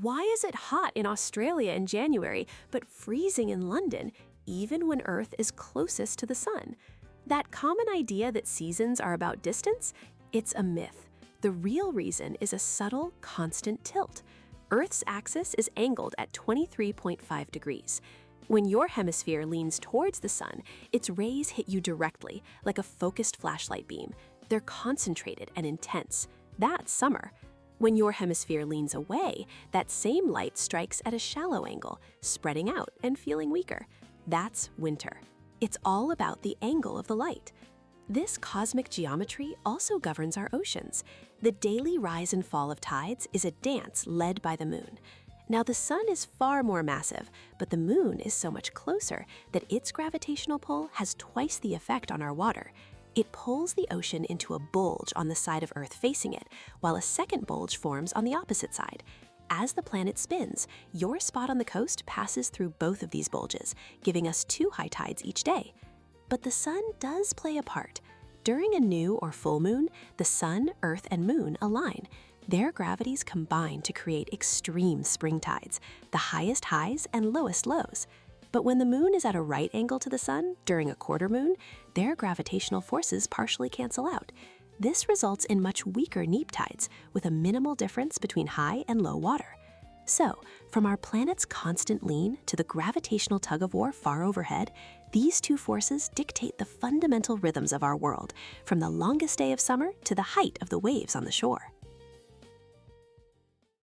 Why is it hot in Australia in January, but freezing in London, even when Earth is closest to the sun? That common idea that seasons are about distance? It's a myth. The real reason is a subtle, constant tilt. Earth's axis is angled at 23.5 degrees. When your hemisphere leans towards the sun, its rays hit you directly, like a focused flashlight beam. They're concentrated and intense. That's summer. When your hemisphere leans away, that same light strikes at a shallow angle, spreading out and feeling weaker. That's winter. It's all about the angle of the light. This cosmic geometry also governs our oceans. The daily rise and fall of tides is a dance led by the moon. Now, the sun is far more massive, but the moon is so much closer that its gravitational pull has twice the effect on our water. It pulls the ocean into a bulge on the side of Earth facing it, while a second bulge forms on the opposite side. As the planet spins, your spot on the coast passes through both of these bulges, giving us two high tides each day. But the sun does play a part. During a new or full moon, the sun, Earth, and moon align. Their gravities combine to create extreme spring tides, the highest highs and lowest lows. But when the moon is at a right angle to the sun during a quarter moon, their gravitational forces partially cancel out. This results in much weaker neap tides, with a minimal difference between high and low water. So, from our planet's constant lean to the gravitational tug-of-war far overhead, these two forces dictate the fundamental rhythms of our world, from the longest day of summer to the height of the waves on the shore.